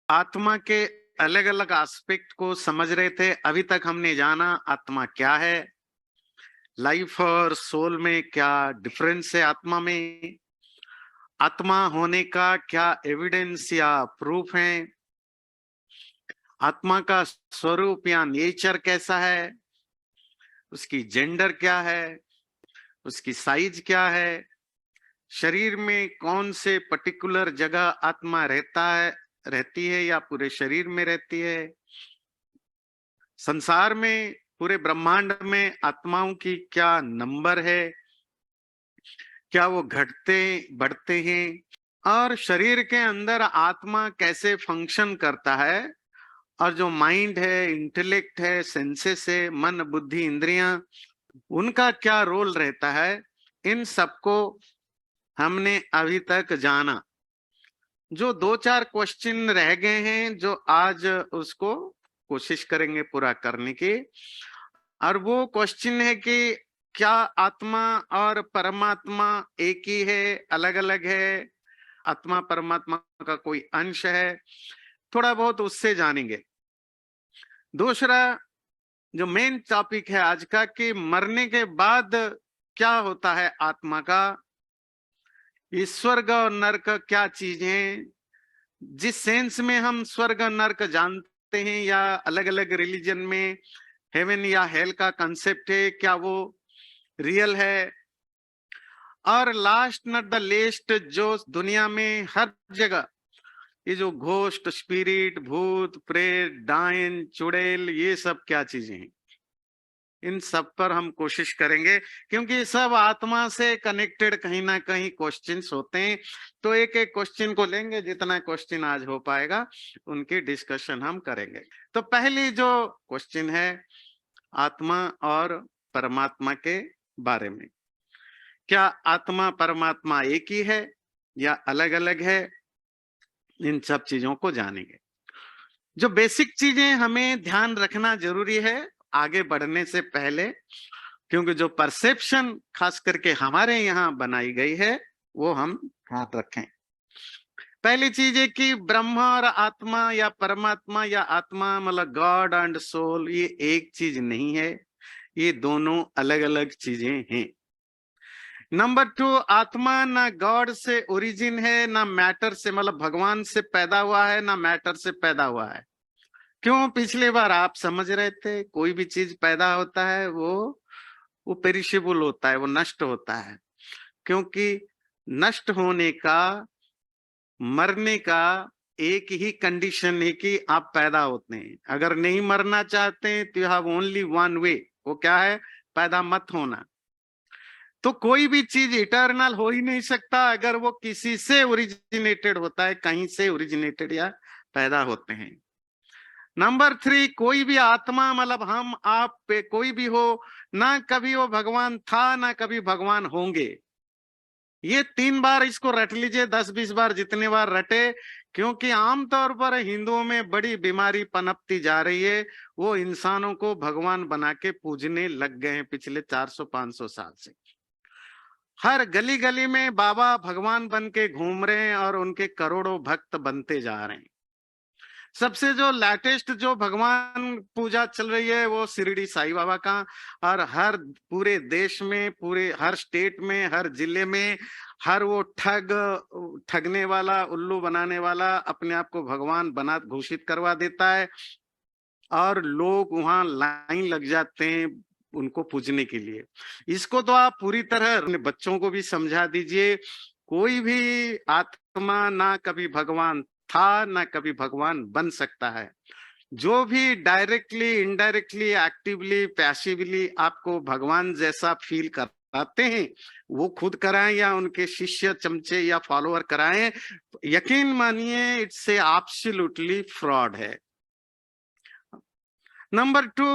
आत्मा के अलग अलग एस्पेक्ट को समझ रहे थे। अभी तक हमने जाना आत्मा क्या है, लाइफ और सोल में क्या डिफरेंस है, आत्मा में आत्मा होने का क्या एविडेंस या प्रूफ है, आत्मा का स्वरूप या नेचर कैसा है, उसकी जेंडर क्या है, उसकी साइज क्या है, शरीर में कौन से पर्टिकुलर जगह आत्मा रहती है या पूरे शरीर में रहती है, संसार में पूरे ब्रह्मांड में आत्माओं की क्या नंबर है, क्या वो घटते बढ़ते हैं, और शरीर के अंदर आत्मा कैसे फंक्शन करता है, और जो माइंड है, इंटेलेक्ट है, सेंसेस है, मन बुद्धि इंद्रियां, उनका क्या रोल रहता है। इन सबको हमने अभी तक जाना। जो दो चार क्वेश्चन रह गए हैं जो आज उसको कोशिश करेंगे पूरा करने की, और वो क्वेश्चन है कि क्या आत्मा और परमात्मा एक ही है, अलग अलग है, आत्मा परमात्मा का कोई अंश है, थोड़ा बहुत उससे जानेंगे। दूसरा जो मेन टॉपिक है आज का कि मरने के बाद क्या होता है आत्मा का, ये स्वर्ग और नरक क्या चीजें, जिस सेंस में हम स्वर्ग नर्क जानते हैं या अलग अलग रिलीजन में हेवन या हेल का कंसेप्ट है, क्या वो रियल है। और लास्ट नॉट द लेस्ट, जो दुनिया में हर जगह ये जो घोस्ट स्पिरिट भूत प्रेत डायन चुड़ैल ये सब क्या चीजें हैं, इन सब पर हम कोशिश करेंगे, क्योंकि सब आत्मा से कनेक्टेड कहीं ना कहीं क्वेश्चंस होते हैं। तो एक एक क्वेश्चन को लेंगे, जितना क्वेश्चन आज हो पाएगा उनकी डिस्कशन हम करेंगे। तो पहली जो क्वेश्चन है आत्मा और परमात्मा के बारे में, क्या आत्मा परमात्मा एक ही है या अलग अलग है, इन सब चीजों को जानेंगे। जो बेसिक चीजें हमें ध्यान रखना जरूरी है आगे बढ़ने से पहले, क्योंकि जो परसेप्शन खास करके हमारे यहाँ बनाई गई है वो हम याद रखें। पहली चीज है कि ब्रह्म और आत्मा या परमात्मा या आत्मा मतलब गॉड एंड सोल, ये एक चीज नहीं है, ये दोनों अलग अलग चीजें हैं। नंबर टू, आत्मा ना गॉड से ओरिजिन है ना मैटर से, मतलब भगवान से पैदा हुआ है ना मैटर से पैदा हुआ है। क्यों, पिछली बार आप समझ रहे थे कोई भी चीज पैदा होता है वो पेरिशेबल होता है, वो नष्ट होता है, क्योंकि नष्ट होने का, मरने का एक ही कंडीशन है कि आप पैदा होते हैं। अगर नहीं मरना चाहते हैं तो you have only one way, वो क्या है, पैदा मत होना। तो कोई भी चीज इटर्नल हो ही नहीं सकता अगर वो किसी से ओरिजिनेटेड होता है, कहीं से ओरिजिनेटेड या पैदा होते हैं। नंबर थ्री, कोई भी आत्मा मतलब हम आप पे कोई भी हो, ना कभी वो भगवान था ना कभी भगवान होंगे। ये 3 बार इसको रट लीजिए, 10-20 बार जितने बार रटे, क्योंकि आमतौर पर हिंदुओं में बड़ी बीमारी पनपती जा रही है, वो इंसानों को भगवान बना के पूजने लग गए हैं पिछले 400-500 साल से। हर गली गली में बाबा भगवान बन के घूम रहे हैं और उनके करोड़ों भक्त बनते जा रहे हैं। सबसे जो लेटेस्ट जो भगवान पूजा चल रही है वो शिरडी साईं बाबा का, और हर पूरे देश में, पूरे हर स्टेट में, हर जिले में, हर वो ठगने वाला, उल्लू बनाने वाला अपने आप को भगवान बना घोषित करवा देता है, और लोग वहां लाइन लग जाते हैं उनको पूजने के लिए। इसको तो आप पूरी तरह अपने बच्चों को भी समझा दीजिए, कोई भी आत्मा ना कभी भगवान था ना कभी भगवान बन सकता है। जो भी डायरेक्टली इनडायरेक्टली एक्टिवली पैसिवली आपको भगवान जैसा फील कराते हैं, वो खुद कराएं या उनके शिष्य चमचे या फॉलोअर कराएं, यकीन मानिए इट्स ए एब्सोल्युटली फ्रॉड है। नंबर टू,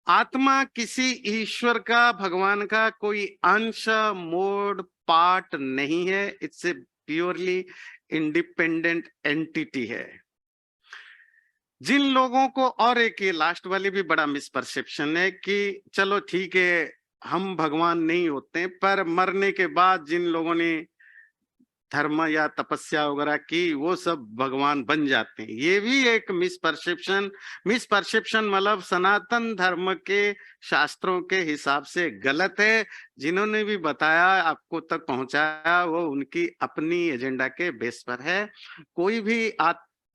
आत्मा किसी ईश्वर का, भगवान का कोई अंश, मोड, पार्ट नहीं है। It's a purely independent entity है। जिन लोगों को, और एक ये लास्ट वाली भी बड़ा मिसपरसेप्शन है कि चलो ठीक है हम भगवान नहीं होते, पर मरने के बाद जिन लोगों ने धर्म या तपस्या वगैरह की, वो सब भगवान बन जाते हैं। ये भी एक मिसपरसेप्शन मतलब सनातन धर्म के शास्त्रों के हिसाब से गलत है। जिन्होंने भी बताया, आपको तक पहुंचाया, वो उनकी अपनी एजेंडा के बेस पर है। कोई भी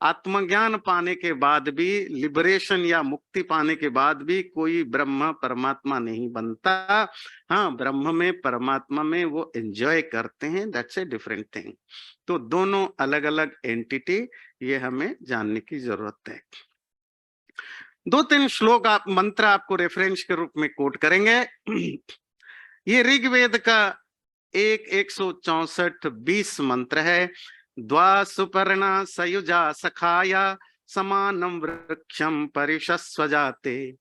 आत्मज्ञान पाने के बाद भी, लिबरेशन या मुक्ति पाने के बाद भी कोई ब्रह्म परमात्मा नहीं बनता। हाँ, ब्रह्म में परमात्मा में वो एंजॉय करते हैं, दैट्स ए डिफरेंट थिंग। तो दोनों अलग अलग एंटिटी, ये हमें जानने की जरूरत है। 2-3 श्लोक आप मंत्र आपको रेफरेंस के रूप में कोट करेंगे। ये ऋग्वेद का 164 मंत्र है। द्वा सुपर्णा सयुजा सखाया समानं वृक्षं परिशस्वजाते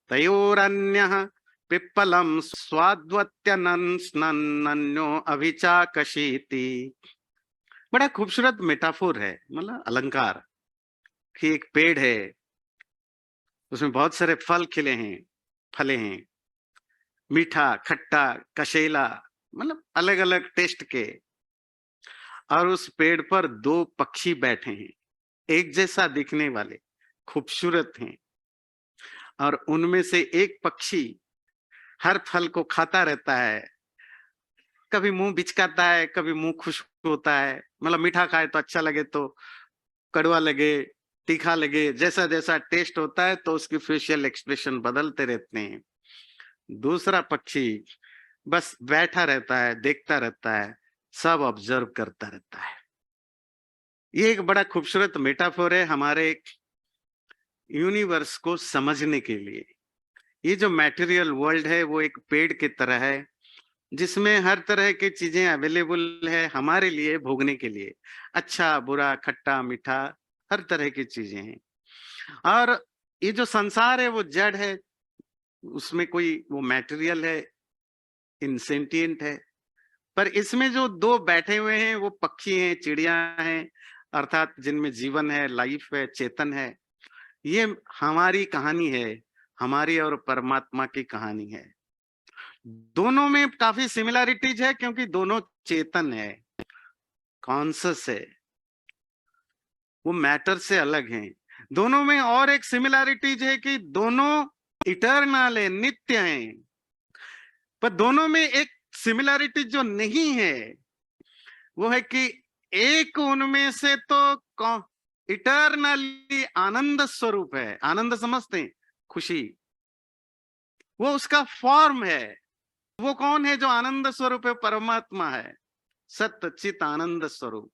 तयोरन्यः पिप्पलं स्वाद्वत्यनन्यो अभिचाकशीति। बड़ा खूबसूरत मेटाफोर है, मतलब अलंकार कि एक पेड़ है, उसमें बहुत सारे फल खिले हैं, फले हैं, मीठा, खट्टा, कशेला, मतलब अलग अलग टेस्ट के। और उस पेड़ पर 2 पक्षी बैठे हैं, एक जैसा दिखने वाले, खूबसूरत हैं। और उनमें से एक पक्षी हर फल को खाता रहता है, कभी मुंह बिचकाता है, कभी मुंह खुश होता है, मतलब मीठा खाए तो अच्छा लगे, तो कड़वा लगे, तीखा लगे, जैसा जैसा टेस्ट होता है तो उसकी फेशियल एक्सप्रेशन बदलते रहते हैं। दूसरा पक्षी बस बैठा रहता है, देखता रहता है, सब ऑब्जर्व करता रहता है। ये एक बड़ा खूबसूरत मेटाफोर है हमारे यूनिवर्स को समझने के लिए। ये जो मटेरियल वर्ल्ड है वो एक पेड़ की तरह है, जिसमें हर तरह की चीजें अवेलेबल है हमारे लिए भोगने के लिए। अच्छा, बुरा, खट्टा, मीठा, हर तरह की चीजें हैं। और ये जो संसार है वो जड़ है, उसमें कोई वो मटेरियल है, इंसेंटिएंट है। पर इसमें जो 2 बैठे हुए हैं वो पक्षी हैं, चिड़िया हैं, अर्थात जिनमें जीवन है, लाइफ है, चेतन है। ये हमारी कहानी है, हमारी और परमात्मा की कहानी है। दोनों में काफी सिमिलैरिटीज है, क्योंकि दोनों चेतन है, कॉन्शस है, वो मैटर से अलग हैं। दोनों में और एक सिमिलैरिटीज है कि दोनों इटर्नल है, नित्य हैं। पर दोनों में एक सिमिलैरिटी जो नहीं है वो है कि एक उनमें से तो इटर्नली आनंद स्वरूप है। आनंद समझते हैं, खुशी, वो उसका फॉर्म है। वो कौन है जो आनंद स्वरूप है? परमात्मा है, सत्य चित आनंद स्वरूप।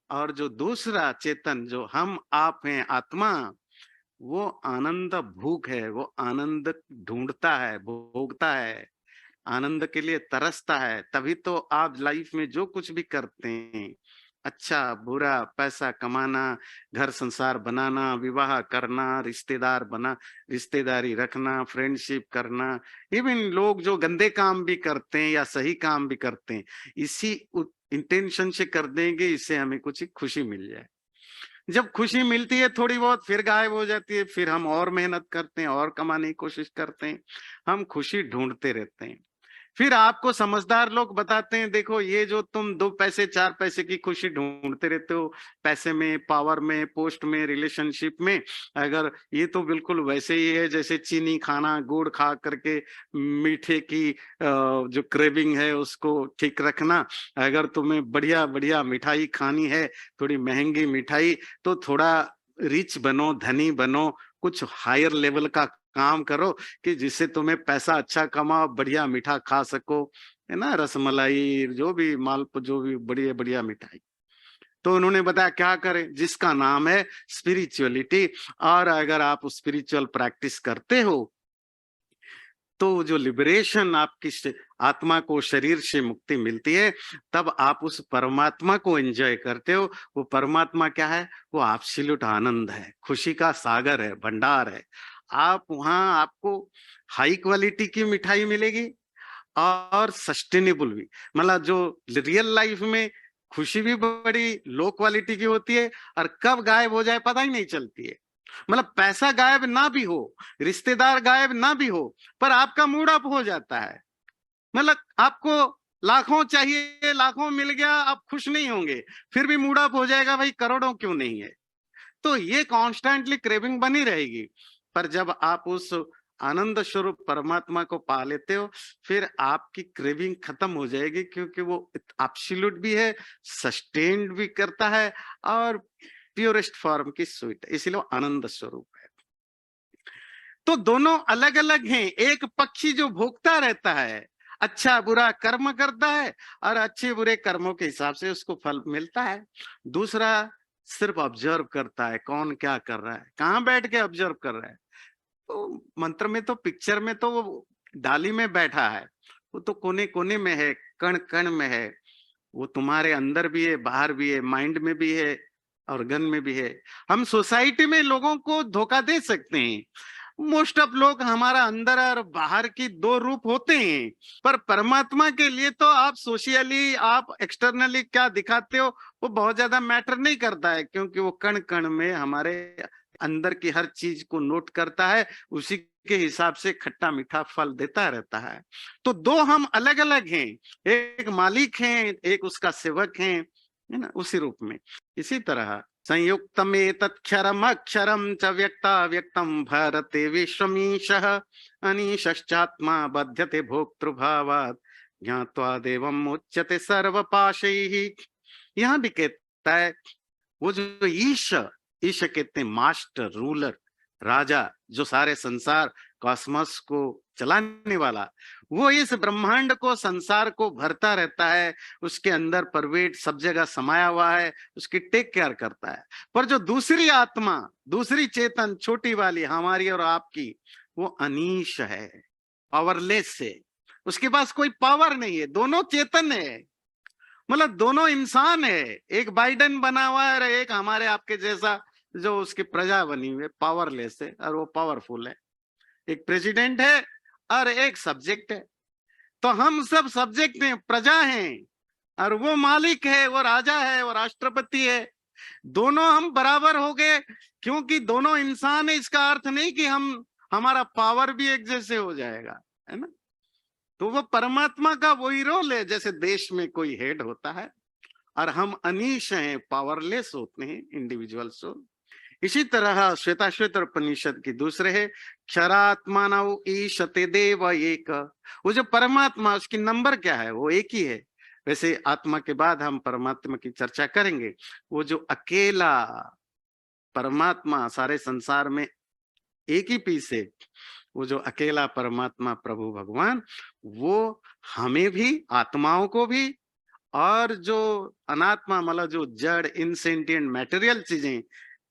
और जो दूसरा चेतन जो हम आप हैं, आत्मा, वो आनंद भूख है, वो आनंद ढूंढता है, भोगता है, आनंद के लिए तरसता है। तभी तो आप लाइफ में जो कुछ भी करते हैं, अच्छा बुरा, पैसा कमाना, घर संसार बनाना, विवाह करना, रिश्तेदारी रखना, फ्रेंडशिप करना, इवन लोग जो गंदे काम भी करते हैं या सही काम भी करते हैं, इसी इंटेंशन से कर देंगे, इससे हमें कुछ खुशी मिल जाए। जब खुशी मिलती है थोड़ी बहुत, फिर गायब हो जाती है, फिर हम और मेहनत करते हैं और कमाने की कोशिश करते हैं, हम खुशी ढूंढते रहते हैं। फिर आपको समझदार लोग बताते हैं, देखो ये जो तुम 2 पैसे 4 पैसे की खुशी ढूंढते रहते हो, पैसे में, पावर में, पोस्ट में, रिलेशनशिप में, अगर ये तो बिल्कुल वैसे ही है जैसे चीनी खाना, गुड़ खा करके मीठे की जो क्रेविंग है उसको ठीक रखना। अगर तुम्हें बढ़िया बढ़िया मिठाई खानी है, थोड़ी महंगी मिठाई, तो थोड़ा रिच बनो, धनी बनो, कुछ हायर लेवल का काम करो कि जिससे तुम्हें पैसा अच्छा कमाओ, बढ़िया मीठा खा सको, है ना, रसमलाई, जो भी मालपुआ, जो भी बढ़िया बढ़िया मिठाई। तो उन्होंने बताया क्या करें, जिसका नाम है स्पिरिचुअलिटी। और अगर आप स्पिरिचुअल प्रैक्टिस करते हो तो जो लिबरेशन आपकी आत्मा को शरीर से मुक्ति मिलती है, तब आप उस परमात्मा को एंजॉय करते हो। वो परमात्मा क्या है? वो एब्सोल्यूट आनंद है, खुशी का सागर है, भंडार है। आप वहां, आपको हाई क्वालिटी की मिठाई मिलेगी और सस्टेनेबल भी। मतलब जो रियल लाइफ में खुशी भी बड़ी लो क्वालिटी की होती है, और कब गायब हो जाए पता ही नहीं चलती है। मतलब पैसा गायब ना भी हो, रिश्तेदार गायब ना भी हो, पर आपका मूड अप हो जाता है। मतलब आपको लाखों चाहिए, लाखों मिल गया, आप खुश नहीं होंगे, फिर भी मूड अप हो जाएगा, भाई करोड़ों क्यों नहीं है। तो ये कॉन्स्टेंटली क्रेविंग बनी रहेगी। पर जब आप उस आनंद स्वरूप परमात्मा को पा लेते हो, फिर आपकी क्रेविंग खत्म हो जाएगी, क्योंकि वो एब्सोल्यूट भी है, सस्टेन्ड भी करता है, और प्योरेस्ट फॉर्म की स्वीट, इसीलिए वो आनंद स्वरूप है। तो दोनों अलग अलग हैं। एक पक्षी जो भोगता रहता है, अच्छा बुरा कर्म करता है, और अच्छे बुरे कर्मों के हिसाब से उसको फल मिलता है। दूसरा सिर्फ ऑब्जर्व करता है, कौन क्या कर रहा है, कहाँ बैठ के ऑब्जर्व कर रहा है। तो मंत्र में तो, पिक्चर में तो वो डाली में बैठा है, वो तो कोने कोने में है, कण कण में है। वो तुम्हारे अंदर भी है, बाहर भी है, माइंड में भी है, ऑर्गन में भी है। हम सोसाइटी में लोगों को धोखा दे सकते हैं। मोस्ट ऑफ लोग हमारा अंदर और बाहर की दो रूप होते हैं, पर परमात्मा के लिए तो आप सोशियली, आप एक्सटर्नली क्या दिखाते हो, वो बहुत ज्यादा मैटर नहीं करता है, क्योंकि वो कण कण में हमारे अंदर की हर चीज को नोट करता है, उसी के हिसाब से खट्टा मीठा फल देता रहता है। तो दो हम अलग अलग हैं, एक मालिक हैं, एक उसका सेवक हैं, है ना, उसी रूप में। इसी तरह संयुक्तमेतत्क्षरम अक्षरम च व्यक्ता व्यक्तम भरते विश्वमीशः अनीशश्चात्मा बध्यते भोक्तृभावात् ज्ञात्वा देवम् उच्यते सर्वपाशैः। यहाँ भी कहता है, वो जो ईश, ईश कहते हैं मास्टर, रूलर, राजा, जो सारे संसार कॉस्मोस को चलाने वाला, वो इस ब्रह्मांड को, संसार को भरता रहता है, उसके अंदर परवेट सब जगह समाया हुआ है, उसकी टेक केयर करता है। पर जो दूसरी आत्मा, दूसरी चेतन, छोटी वाली, हमारी और आपकी, वो अनीश है, पावरलेस है, उसके पास कोई पावर नहीं है। दोनों चेतन है, मतलब दोनों इंसान है। एक बाइडेन बना हुआ है और एक हमारे आपके जैसा जो उसकी प्रजा बनी हुई है, पावरलेस है और वो पावरफुल है। एक प्रेसिडेंट है और एक सब्जेक्ट है। तो हम सब सब्जेक्ट हैं, प्रजा हैं, और वो मालिक है, वो राजा है, वो राष्ट्रपति है। दोनों हम बराबर हो गए, क्योंकि दोनों इंसान है। इसका अर्थ नहीं कि हम, हमारा पावर भी एक जैसे हो जाएगा, है ना। तो वो परमात्मा का वही रोल है, जैसे देश में कोई हेड होता है, और हम अनीश हैं, पावरलेस होते हैं, इंडिविजुअल सोल। इसी तरह श्वेताश्वेत उपनिषद की दूसरे है, क्षरात्मानौ ईशते देव एक। वो जो परमात्मा, उसकी नंबर क्या है, वो एक ही है। वैसे आत्मा के बाद हम परमात्मा की चर्चा करेंगे। वो जो अकेला परमात्मा सारे संसार में एक ही पीस है, वो जो अकेला परमात्मा प्रभु भगवान, वो हमें भी, आत्माओं को भी, और जो अनात्मा मतलब जो जड़ इनसेंटिएंट मैटेरियल चीजें,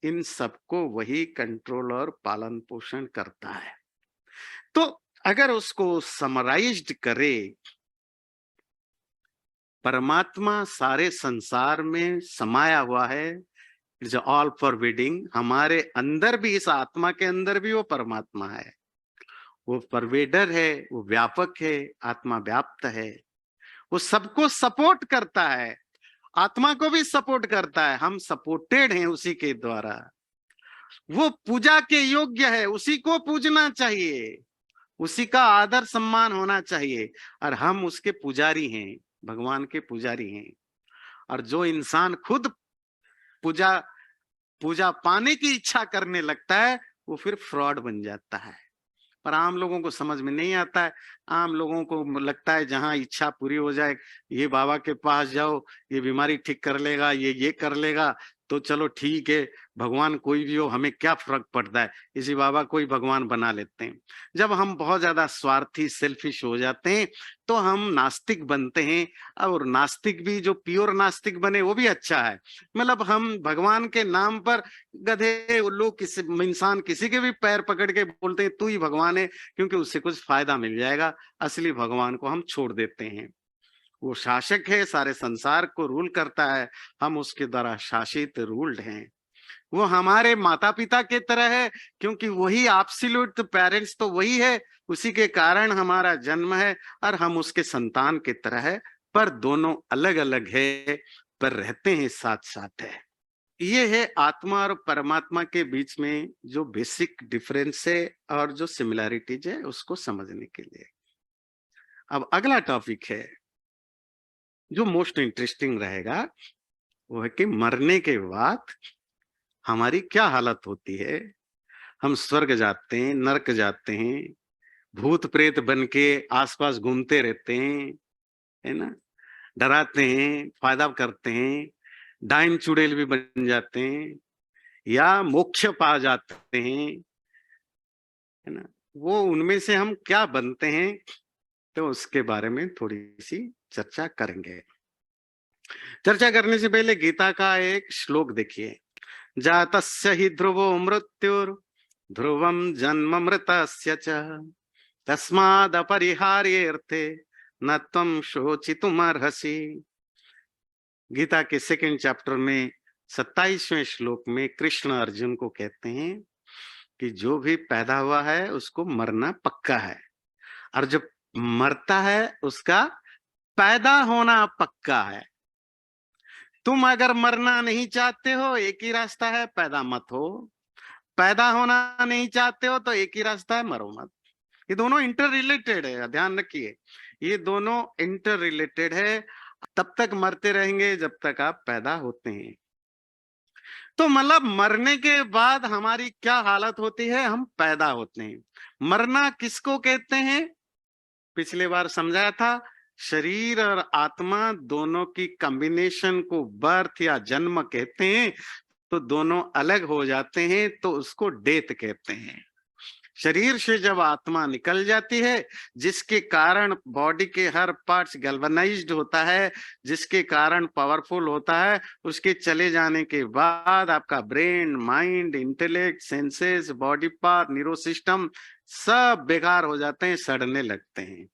इन सबको वही कंट्रोल और पालन पोषण करता है। तो अगर उसको समराइज्ड करे, परमात्मा सारे संसार में समाया हुआ है, इट्स ऑल परवेडिंग। हमारे अंदर भी, इस आत्मा के अंदर भी वो परमात्मा है, वो परवेडर है, वो व्यापक है, आत्मा व्याप्त है, वो सबको सपोर्ट करता है, आत्मा को भी सपोर्ट करता है, हम सपोर्टेड हैं उसी के द्वारा। वो पूजा के योग्य है, उसी को पूजना चाहिए, उसी का आदर सम्मान होना चाहिए, और हम उसके पुजारी हैं, भगवान के पुजारी हैं। और जो इंसान खुद पूजा पूजा पाने की इच्छा करने लगता है, वो फिर फ्रॉड बन जाता है। पर आम लोगों को समझ में नहीं आता है। आम लोगों को लगता है जहां इच्छा पूरी हो जाए, ये बाबा के पास जाओ, ये बीमारी ठीक कर लेगा, ये कर लेगा, तो चलो ठीक है, भगवान कोई भी हो, हमें क्या फर्क पड़ता है, इसी बाबा को ही भगवान बना लेते हैं। जब हम बहुत ज्यादा स्वार्थी, सेल्फिश हो जाते हैं, तो हम नास्तिक बनते हैं। और नास्तिक भी, जो प्योर नास्तिक बने वो भी अच्छा है। मतलब हम भगवान के नाम पर गधे लोग, किसी इंसान किसी के भी पैर पकड़ के बोलते हैं तू ही भगवान है, क्योंकि उससे कुछ फायदा मिल जाएगा। असली भगवान को हम छोड़ देते हैं। वो शासक है, सारे संसार को रूल करता है, हम उसके द्वारा शासित, रूल्ड हैं। वो हमारे माता पिता के तरह है, क्योंकि वही एब्सोल्यूट पेरेंट्स तो वही है, उसी के कारण हमारा जन्म है, और हम उसके संतान के तरह है। पर दोनों अलग अलग है, पर रहते हैं साथ साथ है। ये है आत्मा और परमात्मा के बीच में जो बेसिक डिफरेंस है, और जो सिमिलैरिटीज है, उसको समझने के लिए। अब अगला टॉपिक है जो मोस्ट इंटरेस्टिंग रहेगा वो है कि मरने के बाद हमारी क्या हालत होती है। हम स्वर्ग जाते हैं, नरक जाते हैं, भूत प्रेत बन के आसपास घूमते रहते हैं, है ना, डराते हैं, फायदा करते हैं, डाइन चुड़ैल भी बन जाते हैं, या मोक्ष पा जाते हैं, है ना। वो उनमें से हम क्या बनते हैं, तो उसके बारे में थोड़ी सी चर्चा करेंगे। चर्चा करने से पहले गीता का एक श्लोक देखिए। जातस्य हि ध्रुवो मृत्युर ध्रुवम जन्म मृतस्य च तस्माद् अपरिहार्येऽर्थे न त्वं शोचितुमर्हसि। गीता के सेकंड चैप्टर में 27वें श्लोक में कृष्ण अर्जुन को कहते हैं कि जो भी पैदा हुआ है उसको मरना पक्का है, और जब मरता है उसका पैदा होना पक्का है। तुम अगर मरना नहीं चाहते हो, एक ही रास्ता है, पैदा मत हो। पैदा होना नहीं चाहते हो तो एक ही रास्ता है, मरो मत। ये दोनों इंटर रिलेटेड है, ध्यान रखिए, ये दोनों इंटर रिलेटेड है। तब तक मरते रहेंगे जब तक आप पैदा होते हैं। तो मतलब मरने के बाद हमारी क्या हालत होती है, हम पैदा होते हैं। मरना किसको कहते हैं, पिछले बार समझाया था, शरीर और आत्मा दोनों की कॉम्बिनेशन को बर्थ या जन्म कहते हैं। तो दोनों अलग हो जाते हैं तो उसको डेथ कहते हैं। शरीर से जब आत्मा निकल जाती है, जिसके कारण बॉडी के हर पार्ट्स गैल्वेनाइज्ड होता है, जिसके कारण पावरफुल होता है, उसके चले जाने के बाद आपका brain, mind, intellect, senses, body part, neuro system सब बेकार हो जाते हैं, सड़ने लगते हैं।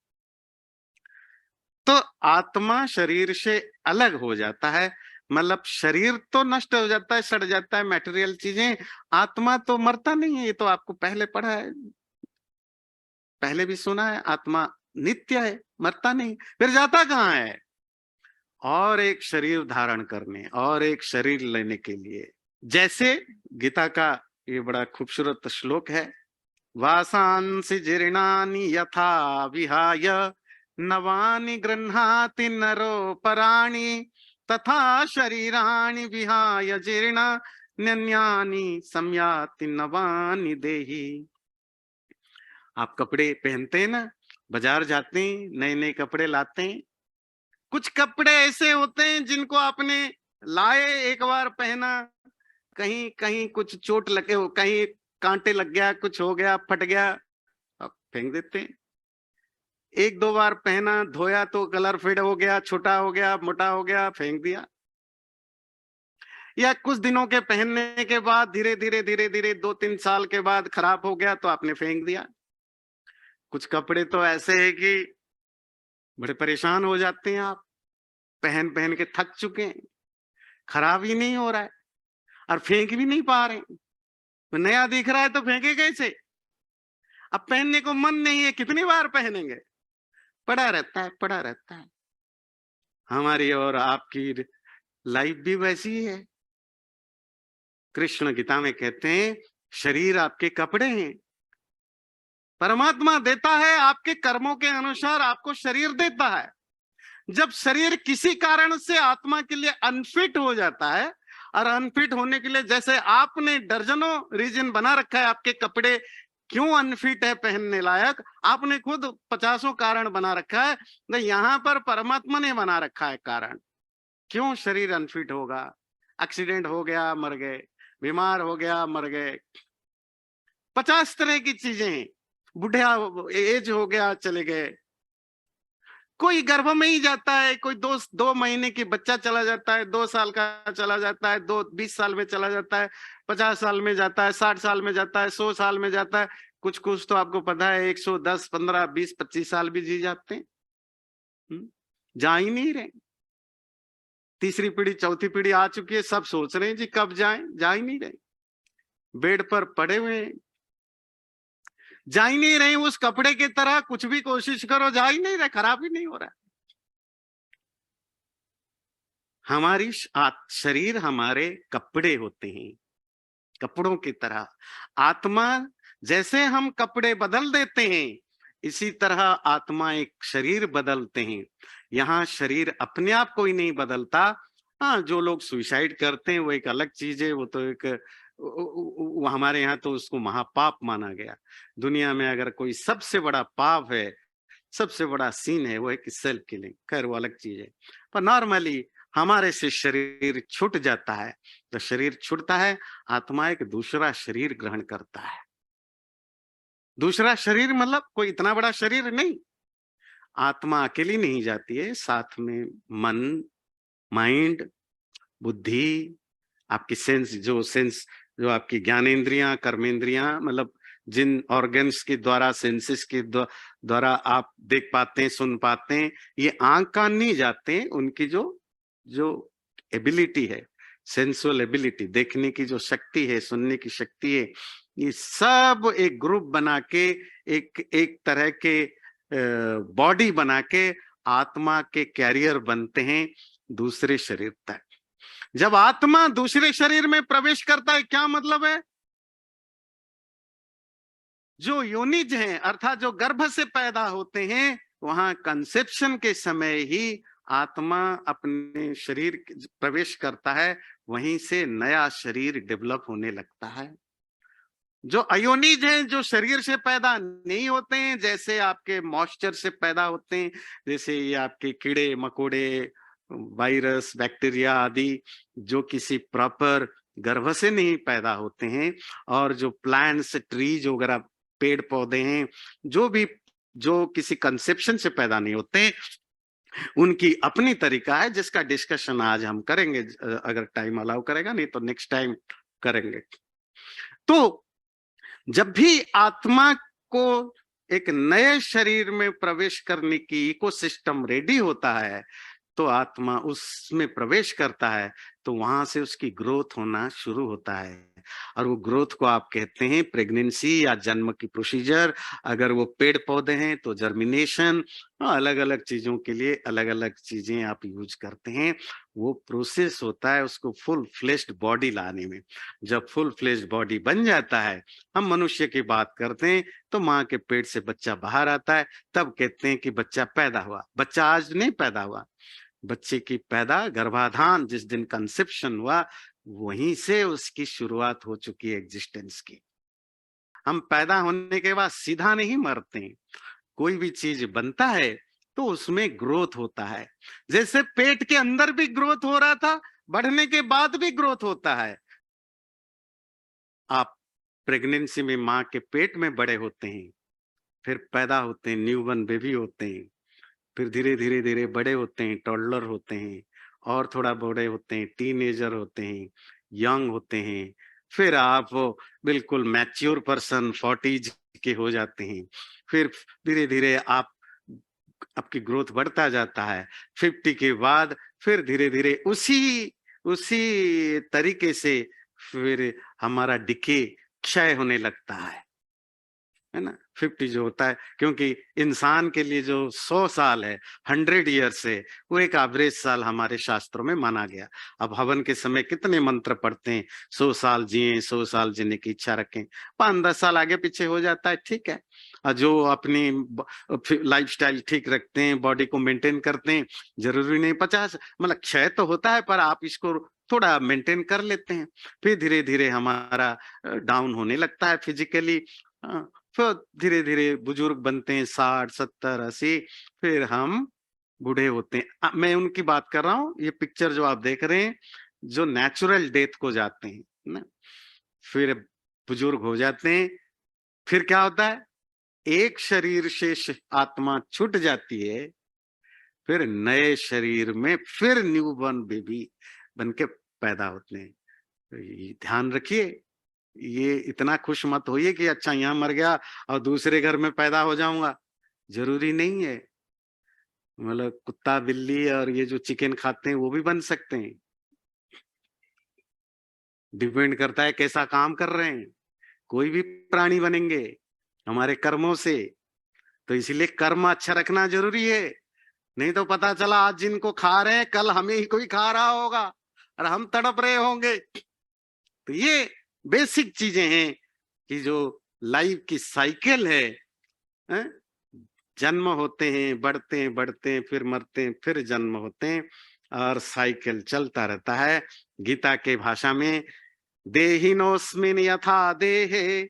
तो आत्मा शरीर से अलग हो जाता है, मतलब शरीर तो नष्ट हो जाता है, सड़ जाता है, मटेरियल चीजें। आत्मा तो मरता नहीं है, ये तो आपको पहले पढ़ा है, पहले भी सुना है। आत्मा नित्य है, मरता नहीं। फिर जाता कहाँ है, और एक शरीर धारण करने, और एक शरीर लेने के लिए। जैसे गीता का ये बड़ा खूबसूरत श्लोक है, वासांसि जीर्णानि यथा विहाय नवानि गृह्णाति नरो पराणि तथा शरीराणि विहाय जीर्णान्यानि संयाति नवानि देहि। आप कपड़े पहनते हैं ना, बाजार जाते हैं, नए नए कपड़े लाते हैं। कुछ कपड़े ऐसे होते हैं जिनको आपने लाए, एक बार पहना, कहीं कहीं कुछ चोट लगे हो, कहीं कांटे लग गया, कुछ हो गया, फट गया, अब फेंक देते हैं। एक दो बार पहना, धोया तो कलर फेड हो गया, छोटा हो गया, मोटा हो गया, फेंक दिया। या कुछ दिनों के पहनने के बाद धीरे धीरे धीरे धीरे 2-3 साल के बाद खराब हो गया तो आपने फेंक दिया। कुछ कपड़े तो ऐसे है कि बड़े परेशान हो जाते हैं आप, पहन पहन के थक चुके हैं, खराब ही नहीं हो रहा है और फेंक भी नहीं पा रहे। तो नया दिख रहा है तो फेंके कैसे, अब पहनने को मन नहीं है, कितनी बार पहनेंगे, पड़ा रहता है, पड़ा रहता है। हमारी और आपकी लाइफ भी वैसी ही है। कृष्ण गीता में कहते हैं, शरीर आपके कपड़े हैं, परमात्मा देता है, आपके कर्मों के अनुसार आपको शरीर देता है। जब शरीर किसी कारण से आत्मा के लिए अनफिट हो जाता है, और अनफिट होने के लिए जैसे आपने दर्जनों रीजन बना रखा है, आपके कपड़े क्यों अनफिट है पहनने लायक, आपने खुद 50 कारण बना रखा है। तो यहाँ पर परमात्मा ने बना रखा है कारण, क्यों शरीर अनफिट होगा। एक्सीडेंट हो गया, मर गए, बीमार हो गया, मर गए, 50 तरह की चीजें, बुढ़िया एज हो गया, चले गए। कोई गर्भ में ही जाता है, कोई 2 महीने की बच्चा चला जाता है, 2 साल का चला जाता है, 20 साल में चला जाता है, 50 साल में जाता है, 60 साल में जाता है, 100 साल में जाता है। कुछ कुछ तो आपको पता है 110, 15, 20, 25 साल भी जी जाते हैं, जा ही नहीं रहे। तीसरी पीढ़ी, चौथी पीढ़ी आ चुकी है, सब सोच रहे हैं जी कब जाएं, जा ही नहीं रहे, बेड पर पड़े हुए हैं, जा ही नहीं रहे। उस कपड़े की तरह कुछ भी कोशिश करो, जा ही नहीं रहे, खराब ही नहीं हो रहा है। हमारी शरीर हमारे कपड़े होते हैं, कपड़ों की तरह। आत्मा, जैसे हम कपड़े बदल देते हैं, इसी तरह आत्मा एक शरीर बदलते हैं। यहाँ शरीर अपने आप कोई नहीं बदलता। हाँ, जो लोग सुसाइड करते हैं वो एक अलग चीज है, वो तो एक वो हमारे यहाँ तो उसको महापाप माना गया। दुनिया में अगर कोई सबसे बड़ा पाप है, सबसे बड़ा सीन है, वो है कि सेल्फ किलिंग। खैर वो अलग चीज है। पर नॉर्मली हमारे से शरीर छूट जाता है, तो शरीर छूटता है, आत्मा एक दूसरा शरीर ग्रहण करता है। दूसरा शरीर मतलब कोई इतना बड़ा शरीर नहीं। आत्मा अकेली नहीं जाती है, साथ में मन, माइंड, बुद्धि, आपकी सेंस जो आपकी ज्ञानेंद्रियां, कर्मेंद्रियां, मतलब जिन ऑर्गन्स के द्वारा, सेंसेस के द्वारा आप देख पाते हैं, सुन पाते हैं, ये आंख कान नहीं जाते हैं। उनकी जो जो एबिलिटी है, सेंसुअल एबिलिटी, देखने की जो शक्ति है, सुनने की शक्ति है, ये सब एक ग्रुप बना के, एक एक तरह के बॉडी बना के आत्मा के कैरियर बनते हैं दूसरे शरीर तक। जब आत्मा दूसरे शरीर में प्रवेश करता है, क्या मतलब है? जो योनिज हैं, अर्थात जो गर्भ से पैदा होते हैं, वहां कंसेप्शन के समय ही आत्मा अपने शरीर प्रवेश करता है, वहीं से नया शरीर डेवलप होने लगता है। जो अयोनिज हैं, जो शरीर से पैदा नहीं होते हैं, जैसे आपके मॉइस्चर से पैदा होते हैं, जैसे ये आपके कीड़े मकोड़े, वायरस, बैक्टीरिया आदि, जो किसी प्रॉपर गर्भ से नहीं पैदा होते हैं, और जो प्लांट्स, ट्रीज वगैरह, पेड़ पौधे हैं, जो किसी कंसेप्शन से पैदा नहीं होते, उनकी अपनी तरीका है, जिसका डिस्कशन आज हम करेंगे, अगर टाइम अलाउ करेगा, नहीं तो नेक्स्ट टाइम करेंगे। तो जब भी आत्मा को एक नए शरीर में प्रवेश करने की इकोसिस्टम रेडी होता है, तो आत्मा उसमें प्रवेश करता है, तो वहां से उसकी ग्रोथ होना शुरू होता है। और वो ग्रोथ को आप कहते हैं प्रेगनेंसी या जन्म की प्रोसीजर। अगर वो पेड़ पौधे हैं तो जर्मिनेशन। अलग अलग चीजों के लिए अलग अलग चीजें आप यूज करते हैं। वो प्रोसेस होता है उसको फुल फ्लेश्ड बॉडी लाने में। जब फुल फ्लेश्ड बॉडी बन जाता है, हम मनुष्य की बात करते हैं, तो माँ के पेट से बच्चा बाहर आता है, तब कहते हैं कि बच्चा पैदा हुआ। बच्चा आज नहीं पैदा हुआ, बच्चे की पैदा, गर्भाधान जिस दिन कंसेप्शन हुआ, वहीं से उसकी शुरुआत हो चुकी है एग्जिस्टेंस की। हम पैदा होने के बाद सीधा नहीं मरते हैं। कोई भी चीज बनता है तो उसमें ग्रोथ होता है। जैसे पेट के अंदर भी ग्रोथ हो रहा था, बढ़ने के बाद भी ग्रोथ होता है। आप प्रेगनेंसी में माँ के पेट में बड़े होते हैं, फिर पैदा होते हैं, न्यूबॉर्न बेबी होते हैं, फिर धीरे धीरे धीरे बड़े होते हैं, टॉडलर होते हैं, और थोड़ा बड़े होते हैं, टीनेजर होते हैं, यंग होते हैं, फिर आप बिल्कुल मैच्योर पर्सन 40s के हो जाते हैं। फिर धीरे धीरे आप आपकी ग्रोथ बढ़ता जाता है। 50 के बाद फिर धीरे धीरे उसी उसी तरीके से फिर हमारा डिके, क्षय होने लगता है ना। 50 जो होता है, क्योंकि इंसान के लिए जो 100 साल है, 100 ईयर्स है, वो एक एवरेज साल हमारे शास्त्रों में माना गया। अब हवन के समय कितने मंत्र पढ़ते हैं, 100 साल जिए, 100 साल जीने की इच्छा रखें। 5-10 साल आगे पीछे हो जाता है, ठीक है। और जो अपनी लाइफस्टाइल ठीक रखते हैं, बॉडी को मेंटेन करते हैं, जरूरी नहीं 50, मतलब क्षय तो होता है, पर आप इसको थोड़ा मेंटेन कर लेते हैं। फिर धीरे धीरे हमारा डाउन होने लगता है फिजिकली। फिर धीरे धीरे बुजुर्ग बनते हैं, 60, 70, 80, फिर हम बूढ़े होते हैं। मैं उनकी बात कर रहा हूँ, ये पिक्चर जो आप देख रहे हैं, जो नेचुरल डेथ को जाते हैं ना, फिर बुजुर्ग हो जाते हैं। फिर क्या होता है, एक शरीर से आत्मा छूट जाती है, फिर नए शरीर में फिर न्यूबॉर्न बेबी बनके पैदा होते हैं। तो ये ध्यान रखिए, ये इतना खुश मत होइए कि अच्छा यहाँ मर गया और दूसरे घर में पैदा हो जाऊंगा। जरूरी नहीं है। मतलब कुत्ता, बिल्ली और ये जो चिकन खाते हैं वो भी बन सकते हैं। डिपेंड करता है कैसा काम कर रहे हैं। कोई भी प्राणी बनेंगे हमारे कर्मों से। तो इसीलिए कर्म अच्छा रखना जरूरी है। नहीं तो पता चला आज जिनको खा रहे हैं, कल हमें ही कोई खा रहा होगा और हम तड़प रहे होंगे। तो ये बेसिक चीजें हैं कि जो लाइफ की साइकिल है, जन्म होते हैं, बढ़ते हैं, बढ़ते हैं, फिर मरते हैं, फिर जन्म होते हैं, और साइकिल चलता रहता है। गीता के भाषा में देहिनोस्मिन यथा देहे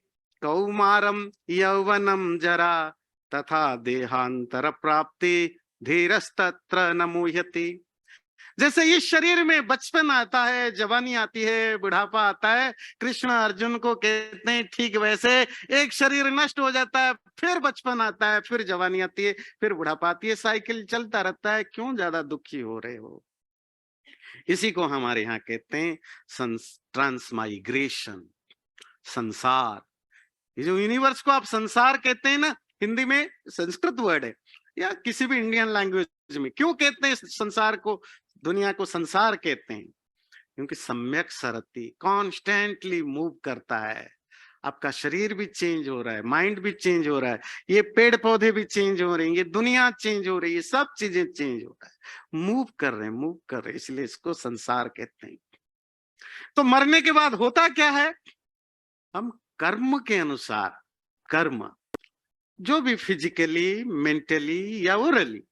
कौमारम यौवनम जरा तथा देहांतर प्राप्ति धीरस्तत्र न मुह्यति। जैसे इस शरीर में बचपन आता है, जवानी आती है, बुढ़ापा आता है, कृष्ण अर्जुन को कहते हैं ठीक वैसे एक शरीर नष्ट हो जाता है, फिर बचपन आता है, फिर जवानी आती है, फिर बुढ़ापा आती है, साइकिल चलता रहता है। क्यों ज्यादा दुखी हो रहे हो? इसी को हमारे यहाँ कहते हैं ट्रांसमाइग्रेशन, संसार। ये जो यूनिवर्स को आप संसार कहते हैं ना, हिंदी में संस्कृत वर्ड है या किसी भी इंडियन लैंग्वेज में, क्यों कहते हैं संसार को, दुनिया को संसार कहते हैं? क्योंकि सम्यक सरति, कॉन्स्टेंटली मूव करता है। आपका शरीर भी चेंज हो रहा है, माइंड भी चेंज हो रहा है, ये पेड़ पौधे भी चेंज हो रहे हैं, ये दुनिया चेंज हो रही है, सब चीजें चेंज हो रहा है, मूव कर रहे हैं, मूव कर रहे हैं, इसलिए इसको संसार कहते हैं। तो मरने के बाद होता क्या है? हम कर्म के अनुसार, कर्म जो भी फिजिकली, मेंटली या ओरली,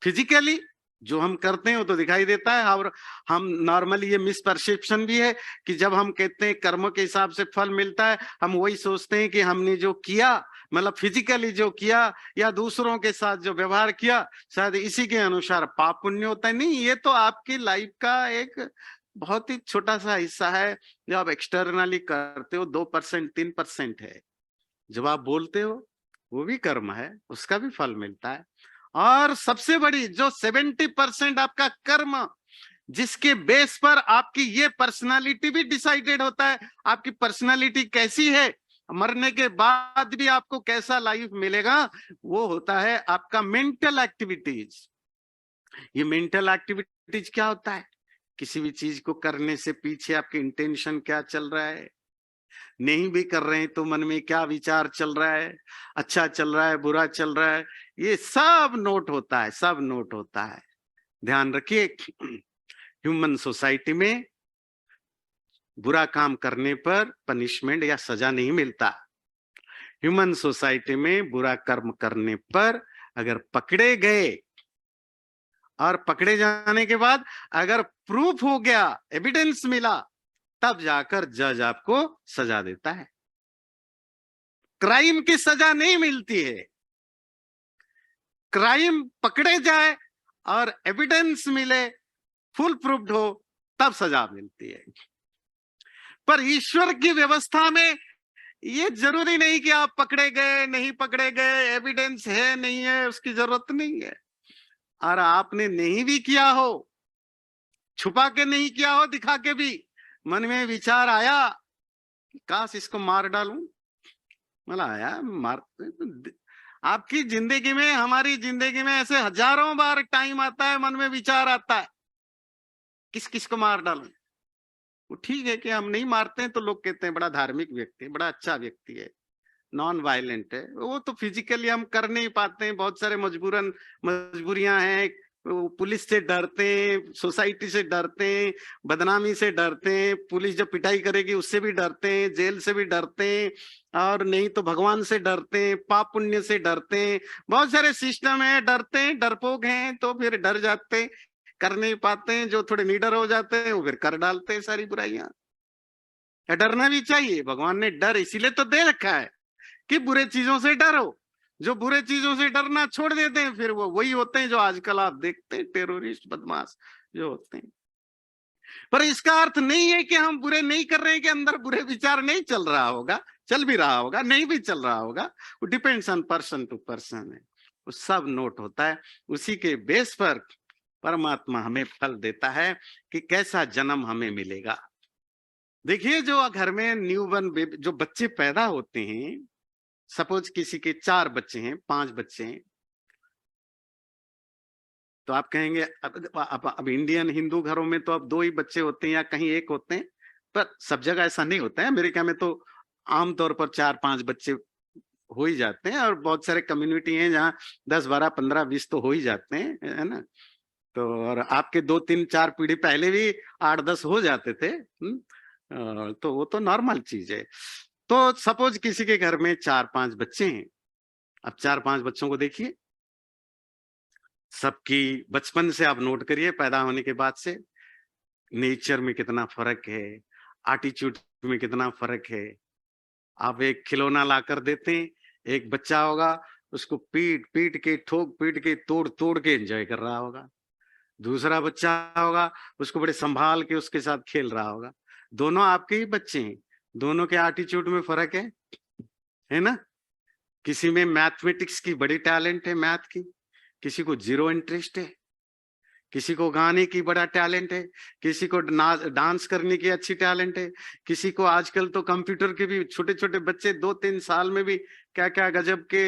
फिजिकली जो हम करते हैं वो तो दिखाई देता है, और हम नॉर्मली ये मिसपरसेप्शन भी है कि जब हम कहते हैं कर्म के हिसाब से फल मिलता है, हम वही सोचते हैं कि हमने जो किया, मतलब फिजिकली जो किया या दूसरों के साथ जो व्यवहार किया, शायद इसी के अनुसार पाप पुण्य होता है। नहीं, ये तो आपकी लाइफ का एक बहुत ही छोटा सा हिस्सा है जो आप एक्सटर्नली करते हो। 2% 3% है। जब आप बोलते हो वो भी कर्म है, उसका भी फल मिलता है। और सबसे बड़ी जो 70% आपका कर्म, जिसके बेस पर आपकी ये पर्सनालिटी भी डिसाइडेड होता है, आपकी पर्सनालिटी कैसी है, मरने के बाद भी आपको कैसा लाइफ मिलेगा, वो होता है आपका मेंटल एक्टिविटीज। ये मेंटल एक्टिविटीज क्या होता है? किसी भी चीज को करने से पीछे आपके इंटेंशन क्या चल रहा है, नहीं भी कर रहे हैं तो मन में क्या विचार चल रहा है, अच्छा चल रहा है, बुरा चल रहा है, ये सब नोट होता है, सब नोट होता है। ध्यान रखिए, ह्यूमन सोसाइटी में बुरा काम करने पर पनिशमेंट या सजा नहीं मिलता। ह्यूमन सोसाइटी में बुरा कर्म करने पर अगर पकड़े गए, और पकड़े जाने के बाद अगर प्रूफ हो गया, एविडेंस मिला, तब जाकर जज आपको सजा देता है। क्राइम की सजा नहीं मिलती है। क्राइम पकड़े जाए और एविडेंस मिले, फुल प्रूफ्ड हो, तब सजा मिलती है। पर ईश्वर की व्यवस्था में ये जरूरी नहीं कि आप पकड़े गए, नहीं पकड़े गए, एविडेंस है नहीं है, उसकी जरूरत नहीं है। और आपने नहीं भी किया हो, छुपा के नहीं किया हो, दिखा के भी मन में विचार आया काश इसको मार डालूं, मला आया मार। आपकी जिंदगी में, हमारी जिंदगी में ऐसे हजारों बार टाइम आता है, मन में विचार आता है किस किस को मार डालूं। वो ठीक है कि हम नहीं मारते हैं तो लोग कहते हैं बड़ा धार्मिक व्यक्ति है, बड़ा अच्छा व्यक्ति है, नॉन वायलेंट है। वो तो फिजिकली हम कर नहीं पाते हैं, बहुत सारे मजबूरियां हैं, पुलिस से डरते हैं, सोसाइटी से डरते हैं, बदनामी से डरते हैं, पुलिस जब पिटाई करेगी उससे भी डरते हैं, जेल से भी डरते हैं, और नहीं तो भगवान से डरते हैं, पाप पुण्य से डरते हैं, बहुत सारे सिस्टम है, डरते हैं, डरपोक हैं, तो फिर डर जाते हैं, कर नहीं पाते हैं। जो थोड़े निडर हो जाते हैं वो फिर कर डालते हैं सारी बुराइयां। डरना भी चाहिए, भगवान ने डर इसीलिए तो दे रखा है कि बुरे चीजों से डरो। जो बुरे चीजों से डरना छोड़ देते हैं फिर वो वही होते हैं जो आजकल आप देखते हैं, टेररिस्ट, बदमाश जो होते हैं। पर इसका अर्थ नहीं है कि हम बुरे नहीं कर रहे हैं, कि अंदर बुरे विचार नहीं चल रहा होगा, चल भी रहा होगा, नहीं भी चल रहा होगा, वो depends on person to person है, वो सब नोट होता है। उसी के बेस पर परमात्मा हमें फल देता है कि कैसा जन्म हमें मिलेगा। देखिए, जो घर में न्यूबॉर्न बेबी, जो बच्चे पैदा होते हैं, सपोज किसी के 4 बच्चे हैं, 5 बच्चे हैं, तो आप कहेंगे अब इंडियन हिंदू घरों में तो अब 2 ही बच्चे होते हैं या कहीं 1 होते हैं, पर सब जगह ऐसा नहीं होता है। अमेरिका में तो आमतौर पर 4-5 बच्चे हो ही जाते हैं, और बहुत सारे कम्युनिटी हैं जहाँ 10, 12, 15, 20 तो हो ही जाते हैं, है ना। तो और आपके 2, 3, 4 पीढ़ी पहले भी 8, 10 हो जाते थे। तो वो तो नॉर्मल चीज है। तो सपोज किसी के घर में 4-5 बच्चे हैं, अब 4-5 बच्चों को देखिए, सबकी बचपन से आप नोट करिए, पैदा होने के बाद से नेचर में कितना फर्क है, एटीट्यूड में कितना फर्क है। आप एक खिलौना लाकर देते हैं, एक बच्चा होगा उसको पीट पीट के, ठोक पीट के, तोड़ तोड़ के एंजॉय कर रहा होगा। दूसरा बच्चा होगा, उसको बड़े संभाल के उसके साथ खेल रहा होगा। दोनों आपके ही बच्चे हैं, दोनों के एटीट्यूड में फर्क है ना? किसी में मैथमेटिक्स की बड़ी टैलेंट है, मैथ की, किसी को जीरो इंटरेस्ट है, किसी को गाने की बड़ा टैलेंट है, किसी को डांस करने की अच्छी टैलेंट है, किसी को आजकल तो कंप्यूटर के भी छोटे छोटे बच्चे 2-3 साल में भी क्या क्या गजब के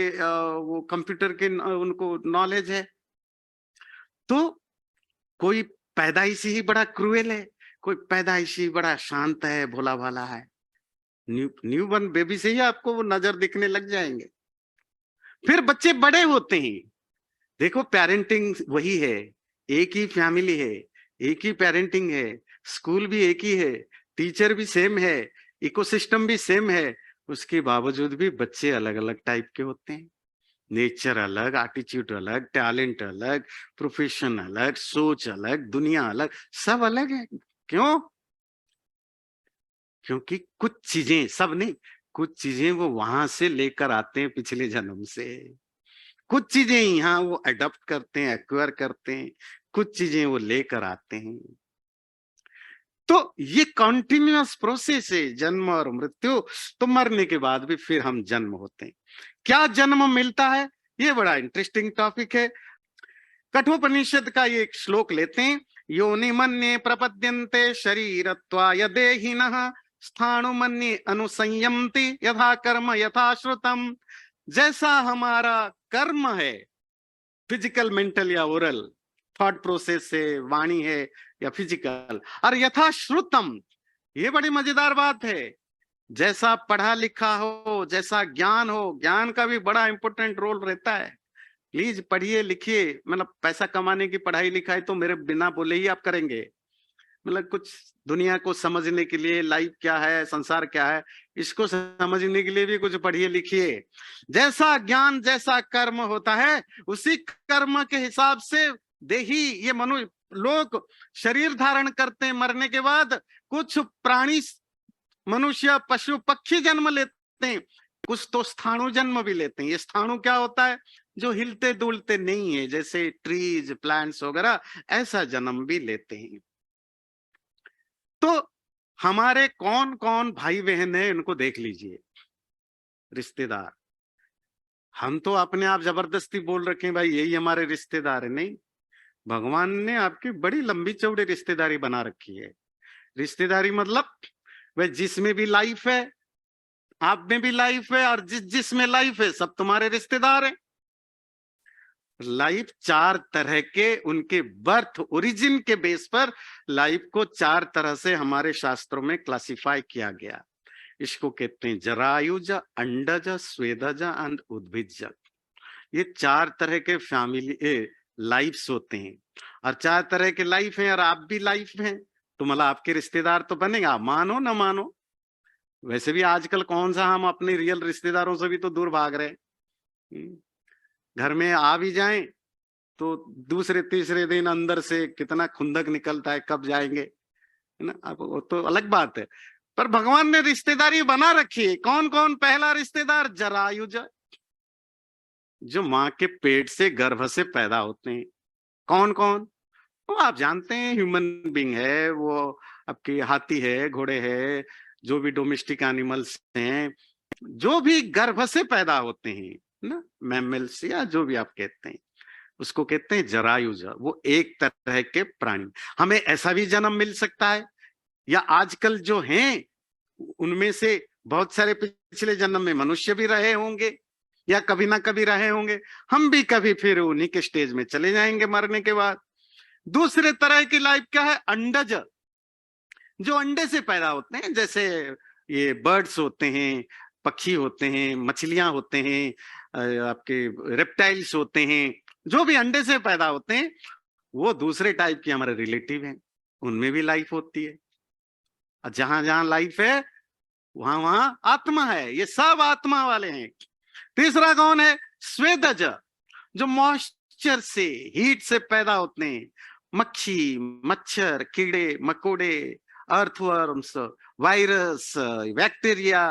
वो कंप्यूटर के उनको नॉलेज है। तो कोई पैदाइशी ही बड़ा क्रूएल है, कोई पैदाइशी बड़ा शांत है, भोला भाला है। न्यू बर्न बेबी से ही आपको वो नजर दिखने लग जाएंगे। फिर बच्चे बड़े होते हैं, देखो पेरेंटिंग वही है, एक ही फैमिली है, एक ही पेरेंटिंग है, स्कूल भी एक ही है, टीचर भी सेम है, इकोसिस्टम भी सेम है, उसके बावजूद भी बच्चे अलग अलग टाइप के होते हैं। नेचर अलग, एटीट्यूड अलग, टैलेंट अलग, प्रोफेशन अलग, सोच अलग, दुनिया अलग, सब अलग है। क्यों? क्योंकि कुछ चीजें, सब नहीं, कुछ चीजें वो वहां से लेकर आते हैं पिछले जन्म से, कुछ चीजें यहाँ वो अडॉप्ट करते हैं, एक्वायर करते हैं, कुछ चीजें वो लेकर आते हैं। तो ये कॉन्टिन्यूअस प्रोसेस है, जन्म और मृत्यु। तो मरने के बाद भी फिर हम जन्म होते हैं। क्या जन्म मिलता है, ये बड़ा इंटरेस्टिंग टॉपिक है। कठोपनिषद का ये एक श्लोक लेते हैं, योनि मन्ये प्रपद्यन्ते शरीरत्वाय देहिनः स्थाणु मन्ये अनुसंयन्ति यथा कर्म यथा श्रुतम। जैसा हमारा कर्म है, फिजिकल, मेंटल या ओरल, थॉट प्रोसेस है, वाणी है या फिजिकल, और यथा श्रुतम, ये बड़ी मजेदार बात है, जैसा पढ़ा लिखा हो, जैसा ज्ञान हो, ज्ञान का भी बड़ा इंपॉर्टेंट रोल रहता है। प्लीज पढ़िए लिखिए, मतलब पैसा कमाने की पढ़ाई लिखाई तो मेरे बिना बोले ही आप करेंगे, मतलब कुछ दुनिया को समझने के लिए, लाइफ क्या है, संसार क्या है, इसको समझने के लिए भी कुछ पढ़िए लिखिए। जैसा ज्ञान, जैसा कर्म होता है, उसी कर्म के हिसाब से देही, ये मनुष्य लोग शरीर धारण करते हैं, मरने के बाद कुछ प्राणी, मनुष्य, पशु, पक्षी जन्म लेते हैं, कुछ तो स्थाणु जन्म भी लेते हैं। ये स्थाणु क्या होता है, जो हिलते डुलते नहीं है, जैसे ट्रीज, प्लांट्स वगैरह, ऐसा जन्म भी लेते हैं। तो हमारे कौन कौन भाई बहन है, इनको देख लीजिए, रिश्तेदार। हम तो अपने आप जबरदस्ती बोल रखे हैं भाई यही हमारे रिश्तेदार है, नहीं, भगवान ने आपकी बड़ी लंबी चौड़ी रिश्तेदारी बना रखी है। रिश्तेदारी मतलब वह जिसमें भी लाइफ है, आप में भी लाइफ है, और जिसमें लाइफ है, सब तुम्हारे रिश्तेदार हैं। लाइफ 4 तरह के, उनके बर्थ ओरिजिन के बेस पर लाइफ को 4 तरह से हमारे शास्त्रों में क्लासिफाई किया गया। इसको कहते हैं जरायुज, अंडज, स्वेदज एंड उद्भिज। ये 4 तरह के फैमिली लाइफ्स होते हैं, और 4 तरह के लाइफ हैं, और आप भी लाइफ हैं, तो मतलब आपके रिश्तेदार तो बनेगा, मानो ना मानो। वैसे भी आजकल कौन सा हम अपने रियल रिश्तेदारों से भी तो दूर भाग रहे हैं। घर में आ भी जाएं तो दूसरे तीसरे दिन अंदर से कितना खुंदक निकलता है, कब जाएंगे, है ना? अब वो तो अलग बात है, पर भगवान ने रिश्तेदारी बना रखी है। कौन कौन? पहला रिश्तेदार जरायुज, जो माँ के पेट से, गर्भ से पैदा होते हैं। कौन कौन? वो आप जानते हैं, ह्यूमन बीइंग है, वो आपकी हाथी है, घोड़े है, जो भी डोमेस्टिक एनिमल्स हैं, जो भी गर्भ से पैदा होते हैं ना, मैमल्स या जो भी आप कहते हैं, उसको कहते हैं जरायुज। वो एक तरह के प्राणी। हमें ऐसा भी जन्म मिल सकता है, या आजकल जो हैं उनमें से बहुत सारे पिछले जन्म में मनुष्य भी रहे होंगे, या कभी ना कभी रहे होंगे। हम भी कभी फिर उन्हीं के स्टेज में चले जाएंगे मरने के बाद। दूसरे तरह की लाइफ क्या है? अंडज, जो अंडे से पैदा होते हैं, जैसे ये बर्ड्स होते हैं, पक्षी होते हैं, मछलियां होते हैं, आपके रेप्टाइल्स होते हैं, जो भी अंडे से पैदा होते हैं, वो दूसरे टाइप के हमारे रिलेटिव हैं, उनमें भी लाइफ होती है। और जहां जहां लाइफ है वहां वहां आत्मा है, ये सब आत्मा वाले हैं। तीसरा कौन है? स्वेदज जो मॉइस्चर से, हीट से पैदा होते हैं, मक्खी, मच्छर, कीड़े मकोड़े, अर्थवर्म्स, वायरस, बैक्टीरिया,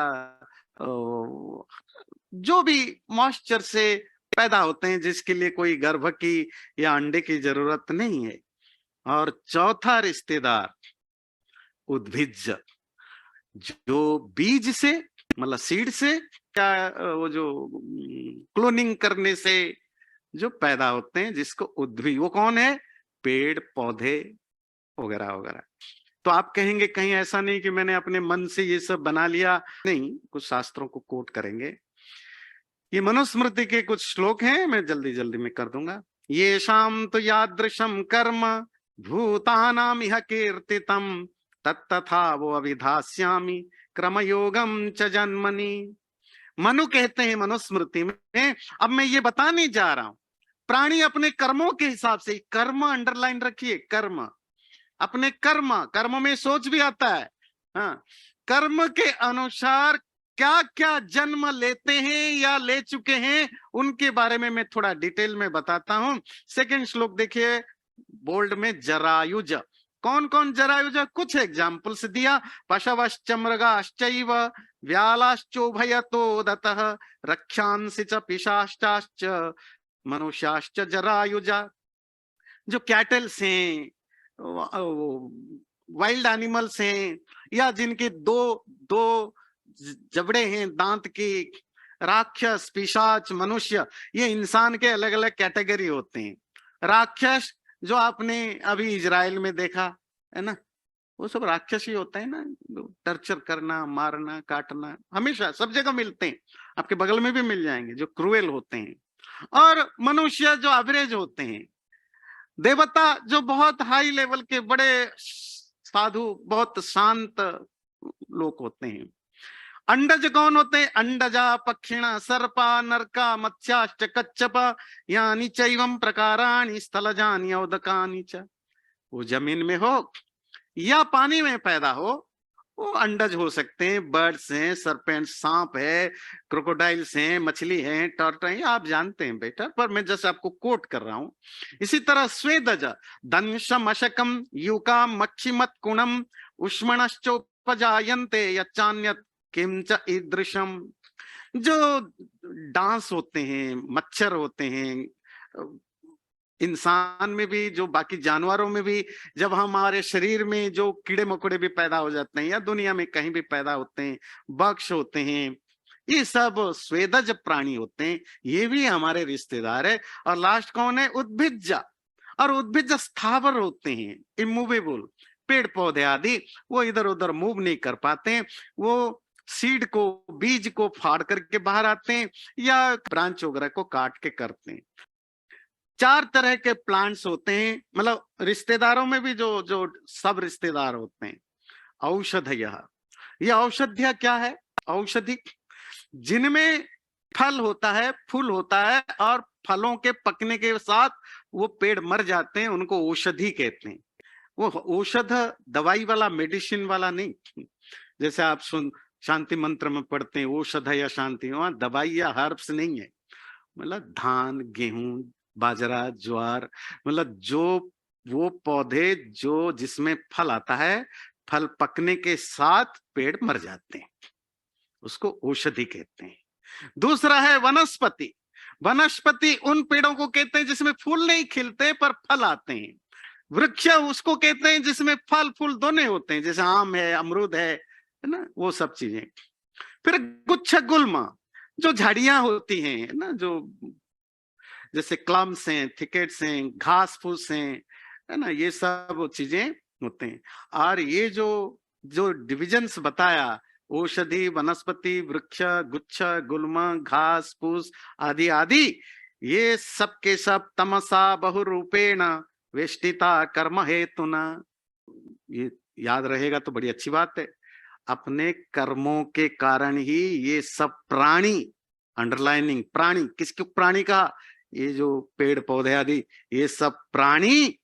जो भी मॉइस्चर से पैदा होते हैं, जिसके लिए कोई गर्भ की या अंडे की जरूरत नहीं है। और चौथा रिश्तेदार उद्भिज, जो बीज से मतलब सीड से क्या, वो जो क्लोनिंग करने से जो पैदा होते हैं, जिसको उद्भिज, वो कौन है? पेड़ पौधे वगैरह वगैरह। तो आप कहेंगे कहीं ऐसा नहीं कि मैंने अपने मन से ये सब बना लिया, नहीं, कुछ शास्त्रों को कोट करेंगे। ये मनुस्मृति के कुछ श्लोक हैं, मैं जल्दी जल्दी में कर दूंगा। ये शाम तो यादृशम कर्म भूतानाम इह कीर्तितम तत्तथा वो अभिधास्यामि क्रमयोगम च जन्मनि। मनु कहते हैं मनुस्मृति में, अब मैं ये बताने जा रहा हूं, प्राणी अपने कर्मों के हिसाब से, कर्म अंडरलाइन रखिए, कर्म, अपने कर्म में सोच भी आता है, हाँ, कर्म के अनुसार क्या क्या जन्म लेते हैं या ले चुके हैं, उनके बारे में मैं थोड़ा डिटेल में बताता हूं। सेकंड श्लोक देखिए बोल्ड में, जरायुज, कौन कौन जरायुज, कुछ एग्जाम्पल्स दिया। पशवश्च मृगाश्चैव व्यालाश्चोभयतो दतः रक्षांसि च पिशाश्चाश्च मनुष्याश्च जरायुजा। जो कैटल्स हैं, वाइल्ड एनिमल्स हैं, या जिनके दो दो जबड़े हैं दांत की, राक्षस, पिशाच, मनुष्य, ये इंसान के अलग अलग कैटेगरी होते हैं। राक्षस जो आपने अभी इजराइल में देखा है ना, वो सब राक्षस ही होता है ना, टर्चर करना, मारना, काटना, हमेशा सब जगह मिलते हैं, आपके बगल में भी मिल जाएंगे, जो क्रूएल होते हैं। और मनुष्य जो एवरेज होते हैं। देवता जो बहुत हाई लेवल के, बड़े साधु, बहुत शांत लोग होते हैं। अंडज कौन होते हैं? अंडजा, पक्षिणा, सर्पा, नरका, मत्स्याश्च कच्छपा यानि चैवं प्रकाराणि स्थलजानि औदकानि च। वो जमीन में हो या पानी में पैदा हो, वो अंडज हो सकते हैं। बर्ड्स हैं, सरपेंट, सांप है, क्रोकोडाइल्स हैं, मछली है, टर्टल है, आप जानते हैं बेटा, पर मैं जैसे आपको कोट कर रहा हूं। इसी तरह स्वेदज दंशम अशकम युकाम मक्षिमत कुणम उष्मणश्चोपजायन्ते यच्चान्यत किंच ईदृशम। जो डांस होते हैं, मच्छर होते हैं, इंसान में भी, जो बाकी जानवरों में भी, जब हमारे शरीर में जो कीड़े मकोड़े भी पैदा हो जाते हैं, या दुनिया में कहीं भी पैदा होते हैं, बक्ष होते हैं, ये सब स्वेदज प्राणी होते हैं, ये भी हमारे रिश्तेदार है। और लास्ट कौन है? उद्भिज। और उद्भिज स्थावर होते हैं, इमूवेबल, पेड़ पौधे आदि, वो इधर उधर मूव नहीं कर पाते हैं, वो सीड को, बीज को फाड़ करके बाहर आते हैं, या ब्रांच वगैरह को काट के करते हैं। 4 तरह के प्लांट्स होते हैं, मतलब रिश्तेदारों में भी जो जो सब रिश्तेदार होते हैं। औषधयः, ये औषधिया क्या है? औषधि, जिनमें फल होता है, फूल होता है, और फलों के पकने के साथ वो पेड़ मर जाते हैं, उनको औषधि कहते हैं। वो औषध दवाई वाला, मेडिसिन वाला नहीं। जैसे आप शांति मंत्र में पढ़ते हैं औषध या शांति, वहां दवाई या हर्ब्स नहीं है। मतलब धान, गेहूं, बाजरा, ज्वार, मतलब जो वो पौधे जो जिसमें फल आता है, फल पकने के साथ पेड़ मर जाते हैं, उसको औषधि कहते हैं। दूसरा है वनस्पति। वनस्पति उन पेड़ों को कहते हैं जिसमें फूल नहीं खिलते पर फल आते हैं। वृक्ष उसको कहते हैं जिसमें फल फूल दोनों होते हैं, जैसे आम है, अमरूद है ना, वो सब चीजें। फिर गुच्छ गुल्म, जो झाड़ियां होती हैं ना, जो जैसे क्लम्स हैं, थिकेट्स हैं, घास फूस हैं, है ना, ये सब चीजें होते हैं। और ये जो जो डिविजन्स बताया, औषधि, वनस्पति, वृक्ष, गुच्छ, गुल्म, घास फूस आदि आदि, ये सब के सब तमसा बहुरूपेण वेष्टिता कर्म हेतुना। ये याद रहेगा तो बड़ी अच्छी बात है। अपने कर्मों के कारण ही ये सब प्राणी, अंडरलाइनिंग प्राणी, किसके प्राणी का? ये जो पेड़ पौधे आदि, ये सब प्राणी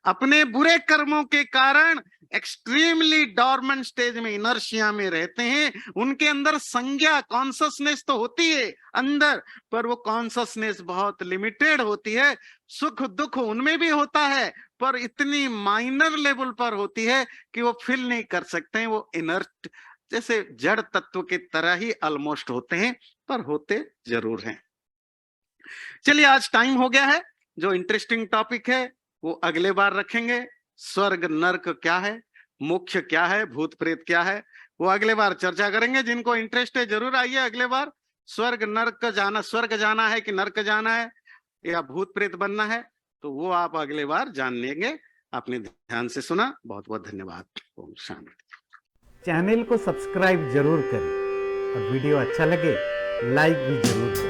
अपने बुरे कर्मों के कारण एक्सट्रीमली डॉर्मेंट स्टेज में, इनर्शिया में रहते हैं, उनके अंदर संज्ञा, कॉन्शसनेस तो होती है अंदर, पर वो कॉन्शसनेस बहुत लिमिटेड होती है। सुख दुख उनमें भी होता है, पर इतनी माइनर लेवल पर होती है कि वो फील नहीं कर सकते हैं। वो इनर्ट, जैसे जड़ तत्व की तरह ही ऑलमोस्ट होते हैं, पर होते जरूर हैं। चलिए, आज टाइम हो गया है। जो इंटरेस्टिंग टॉपिक है वो अगले बार रखेंगे। स्वर्ग नर्क क्या है, मोक्ष क्या है, भूत प्रेत क्या है, वो अगले बार चर्चा करेंगे। जिनको इंटरेस्ट है जरूर आइए अगले बार। स्वर्ग नर्क जाना, स्वर्ग जाना है कि नर्क जाना है या भूत प्रेत बनना है, तो वो आप अगले बार जान लेंगे। आपने ध्यान से सुना, बहुत बहुत धन्यवाद। ओम शांति। चैनल को सब्सक्राइब जरूर करें और वीडियो अच्छा लगे लाइक भी जरूर करें।